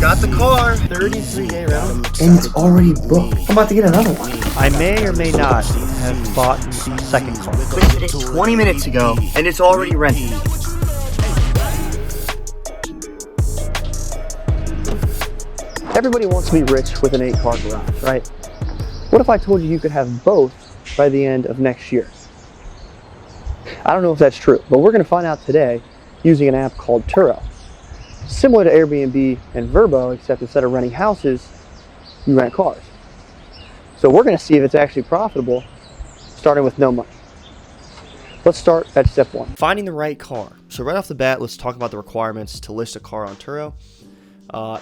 Got the car. 33-day rental. And it's already booked. I'm about to get another one. I may or may not have bought the second car. Listed it 20 minutes ago, and it's already rented. Everybody wants to be rich with an 8-car garage, right? What if I told you you could have both by the end of next year? I don't know if that's true, but we're going to find out today using an app called TURO. Similar to Airbnb and Vrbo, except instead of renting houses, you rent cars. So we're going to see if it's actually profitable, starting with no money. Let's start at step 1. Finding the right car. So right off the bat, let's talk about the requirements to list a car on TURO.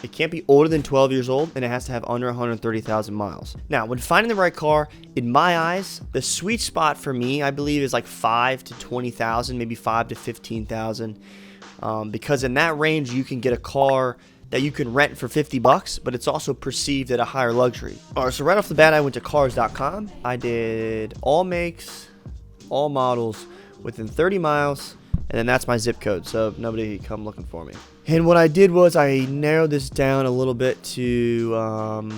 It can't be older than 12 years old, and it has to have under 130,000 miles. Now, when finding the right car, in my eyes, the sweet spot for me, I believe, is like 5 to 20,000, maybe 5 to 15,000. Because in that range, you can get a car that you can rent for $50, but it's also perceived at a higher luxury. All right, so right off the bat, I went to cars.com. I did all makes, all models within 30 miles, and then that's my zip code, so nobody come looking for me. And what I did was I narrowed this down a little bit to,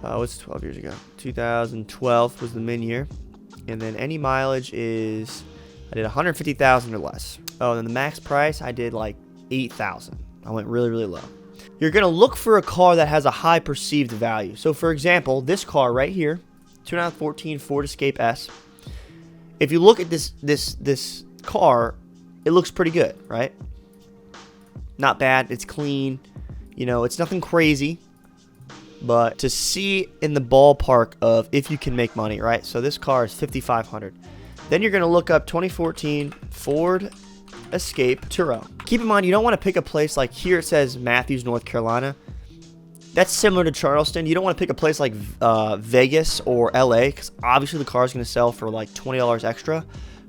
what's 12 years ago? 2012 was the min year. And then any mileage is, I did 150,000 or less. Oh, and then the max price, I did like 8,000. I went really, really low. You're going to look for a car that has a high perceived value. So for example, this car right here, 2014 Ford Escape S. If you look at this car, it looks pretty good, right? Not bad. It's clean. You know, it's nothing crazy. But to see in the ballpark of if you can make money, right? So this car is $5,500. Then you're going to look up 2014 Ford Escape Turo. Keep in mind, you don't want to pick a place like here it says Matthews, North Carolina. That's similar to Charleston. You don't want to pick a place like Vegas or LA because obviously the car is going to sell for like $20 extra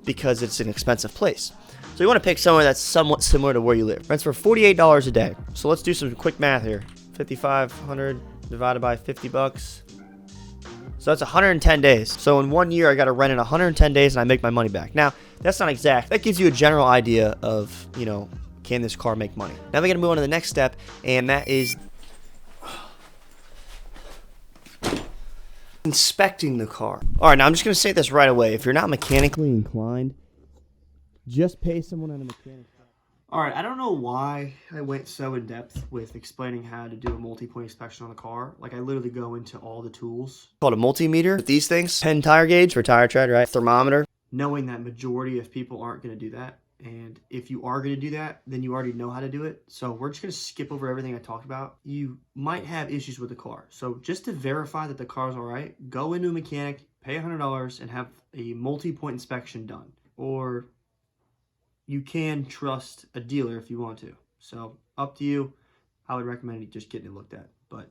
because it's an expensive place. So you want to pick somewhere that's somewhat similar to where you live. Rents for $48 a day. So let's do some quick math here. 5,500 divided by $50. So that's 110 days. So in 1 year, I got to rent it 110 days and I make my money back. Now, that's not exact. That gives you a general idea of, you know, can this car make money? Now we're going to move on to the next step, and that is inspecting the car. All right, now I'm just going to say this right away. If you're not mechanically inclined, just pay someone at a mechanic. All right, I don't know why I went so in depth with explaining how to do a multi-point inspection on the car. Like I literally go into all the tools. It's called a multimeter. With these things, 10 tire gauge for tire tread, right? Thermometer. Knowing that majority of people aren't going to do that. And if you are going to do that, then you already know how to do it. So we're just going to skip over everything I talked about. You might have issues with the car. So just to verify that the car is all right, go into a mechanic, pay $100 and have a multi-point inspection done. Or you can trust a dealer if you want to. So up to you. I would recommend just getting it looked at. But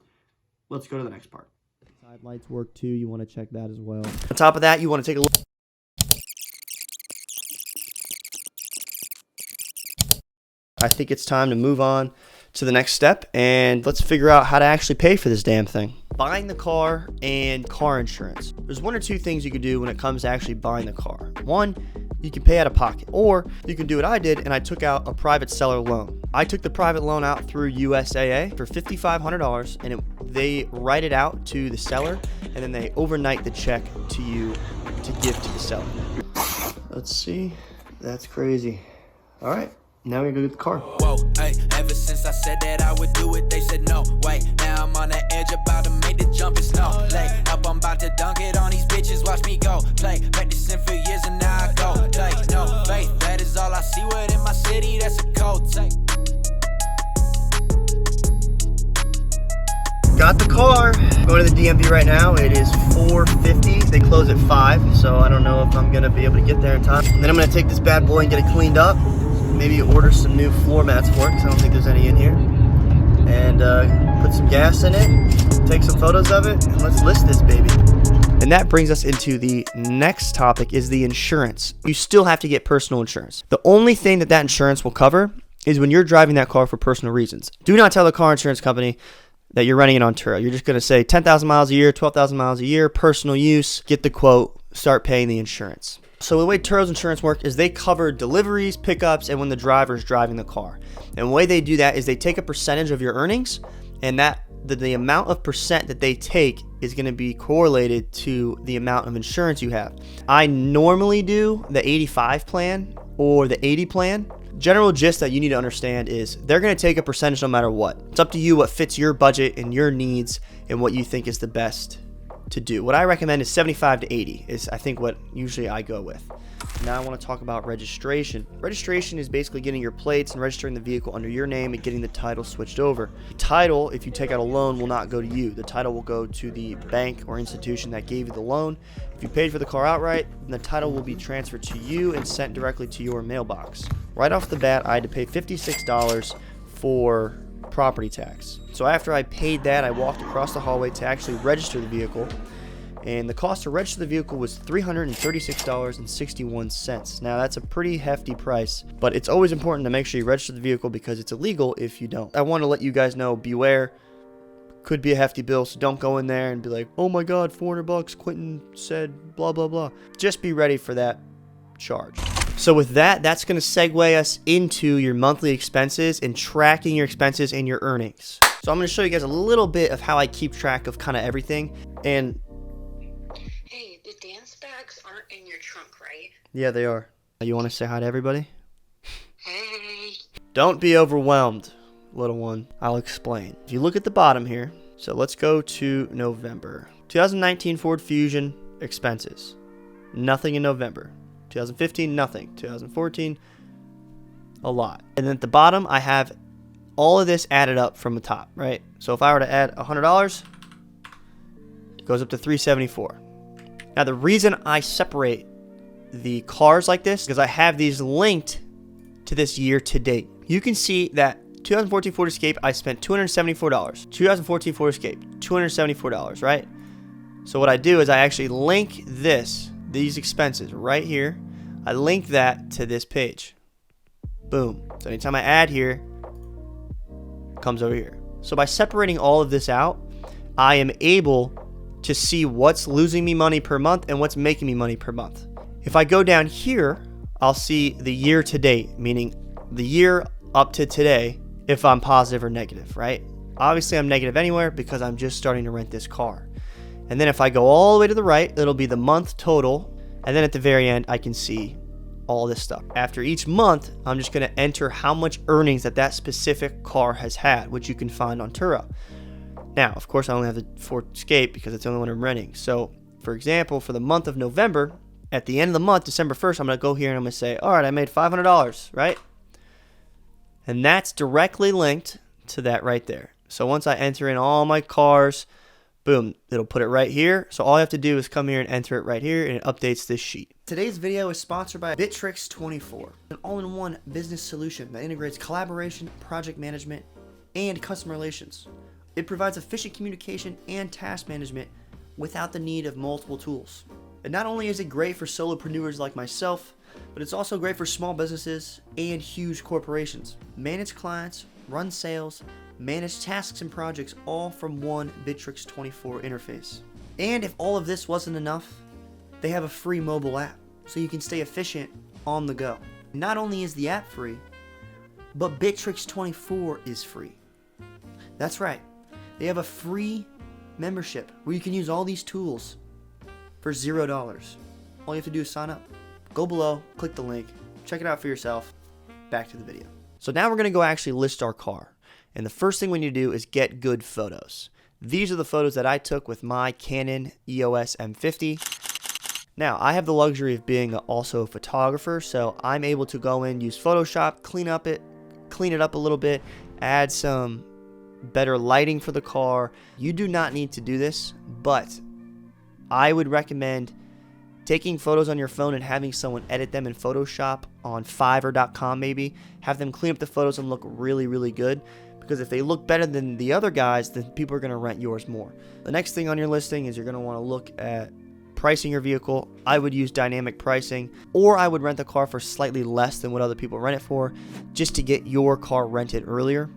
let's go to the next part. Side lights work too. You want to check that as well. On top of that, you want to take a look. I think it's time to move on to the next step and let's figure out how to actually pay for this damn thing. Buying the car and car insurance. There's one or two things you can do when it comes to actually buying the car. One, you can pay out of pocket, or you can do what I did and I took out a private seller loan. I took the private loan out through USAA for $5,500 and they write it out to the seller and then they overnight the check to you to give to the seller. Let's see. That's crazy. All right. Now we're gonna go get the car. Whoa, hey, ever since I said that I would do it, they said no. Wait, now I'm on the edge about to make the jump, it's no. Lay up, I'm about to dunk it on these bitches, watch me go. Play, practicing for years and now I go. Play, no faith, that is all I see within my city, that's a cold take. Got the car. Going to the DMV right now. It is 4:50. They close at 5, so I don't know if I'm gonna be able to get there in time. And then I'm gonna take this bad boy and get it cleaned up. Maybe order some new floor mats for it because I don't think there's any in here. And put some gas in it, take some photos of it, and let's list this baby. And that brings us into the next topic is the insurance. You still have to get personal insurance. The only thing that insurance will cover is when you're driving that car for personal reasons. Do not tell the car insurance company that you're running it on TURO. You're just going to say 10,000 miles a year, 12,000 miles a year, personal use, get the quote, start paying the insurance. So the way TURO's insurance works is they cover deliveries, pickups, and when the driver's driving the car. And the way they do that is they take a percentage of your earnings And that the amount of percent that they take is going to be correlated to the amount of insurance you have. I normally do the 85 plan or the 80 plan. General gist that you need to understand is they're going to take a percentage no matter what. It's up to you what fits your budget and your needs and what you think is the best to do. What I recommend is 75 to 80 is I think what usually I go with. Now I want to talk about registration. Registration is basically getting your plates and registering the vehicle under your name and getting the title switched over. The title, if you take out a loan, will not go to you. The title will go to the bank or institution that gave you the loan. If you paid for the car outright, then the title will be transferred to you and sent directly to your mailbox. Right off the bat, I had to pay $56 for property tax. So after I paid that, I walked across the hallway to actually register the vehicle. And the cost to register the vehicle was $336.61. Now that's a pretty hefty price, but it's always important to make sure you register the vehicle because it's illegal if you don't. I want to let you guys know, beware, could be a hefty bill, so don't go in there and be like, oh my god, $400, Quentin said blah blah blah. Just be ready for that charge. So with that, that's going to segue us into your monthly expenses and tracking your expenses and your earnings. So I'm going to show you guys a little bit of how I keep track of kind of everything. And hey, the dance bags aren't in your trunk, right? yeah, they are. You want to say hi to everybody? Hey. Don't be overwhelmed, little one. I'll explain. If you look at the bottom here, so let's go to November. 2019 Ford Fusion expenses. Nothing in November. 2015, nothing. 2014, a lot. And then at the bottom, I have all of this added up from the top, right? So if I were to add $100, it goes up to $374. Now, the reason I separate the cars like this is because I have these linked to this year to date. You can see that 2014 Ford Escape, I spent $274. 2014 Ford Escape, $274, right? So what I do is I actually link these expenses right here. I link that to this page. Boom. So anytime I add here, it comes over here. So by separating all of this out, I am able to see what's losing me money per month and what's making me money per month. If I go down here, I'll see the year to date, meaning the year up to today, if I'm positive or negative, right? Obviously, I'm negative anywhere because I'm just starting to rent this car. And then if I go all the way to the right, it'll be the month total. And then at the very end, I can see all this stuff. After each month, I'm just going to enter how much earnings that specific car has had, which you can find on TURO. Now, of course, I only have the Ford Escape because it's the only one I'm renting. So, for example, for the month of November, at the end of the month, December 1st, I'm going to go here and I'm going to say, all right, I made $500, right? And that's directly linked to that right there. So once I enter in all my cars, boom, it'll put it right here. So all I have to do is come here and enter it right here, and it updates this sheet. Today's video is sponsored by Bitrix24, an all-in-one business solution that integrates collaboration, project management, and customer relations. It provides efficient communication and task management without the need of multiple tools. And not only is it great for solopreneurs like myself, but it's also great for small businesses and huge corporations. Manage clients, run sales, manage tasks and projects, all from one Bitrix24 interface. And if all of this wasn't enough, they have a free mobile app, so you can stay efficient on the go. Not only is the app free, but Bitrix24 is free. That's right, they have a free membership where you can use all these tools for $0. All you have to do is sign up. Go below, click the link, check it out for yourself. Back to the video. So now we're going to go actually list our car. And the first thing we need to do is get good photos. These are the photos that I took with my Canon EOS M50. Now, I have the luxury of being also a photographer, so I'm able to go in, use Photoshop, clean it up a little bit, add some better lighting for the car. You do not need to do this, but I would recommend taking photos on your phone and having someone edit them in Photoshop on Fiverr.com maybe. Have them clean up the photos and look really, really good. Because if they look better than the other guys, then people are going to rent yours more. The next thing on your listing is you're going to want to look at pricing your vehicle. I would use dynamic pricing, or I would rent the car for slightly less than what other people rent it for, just to get your car rented earlier.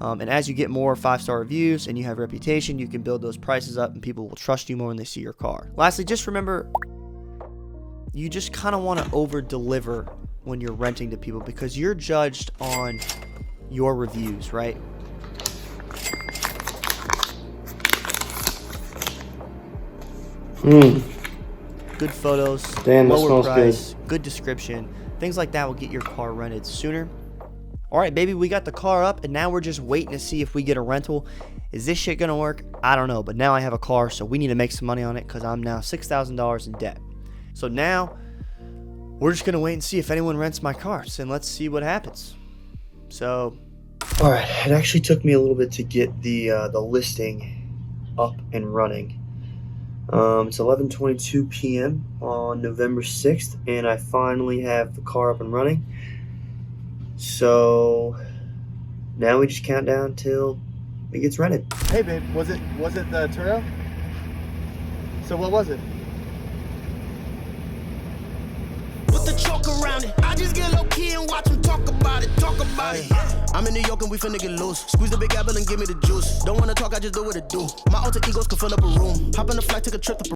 And as you get more 5-star reviews and you have a reputation, you can build those prices up and people will trust you more when they see your car. Lastly, just remember, you just kind of want to over-deliver when you're renting to people because you're judged on your reviews, right? Good photos, Damn, that lower smells price, good description. Things like that will get your car rented sooner. All right, baby, we got the car up, and now we're just waiting to see if we get a rental. Is this shit gonna work? I don't know, but now I have a car, so we need to make some money on it because I'm now $6,000 in debt. So now we're just gonna wait and see if anyone rents my cars, and let's see what happens. So, all right, it actually took me a little bit to get the listing up and running. It's 11:22 p.m. on November 6th, and I finally have the car up and running. So now we just count down till it gets rented. Hey babe, was it the TURO? So what was it? Put the chalk around it. I just get low key and watch them talk about it. I'm in New York and we finna get loose. Squeeze the big apple and give me the juice. Don't wanna talk, I just do what it do. My alter egos can fill up a room. Hop on the flight, take a trip to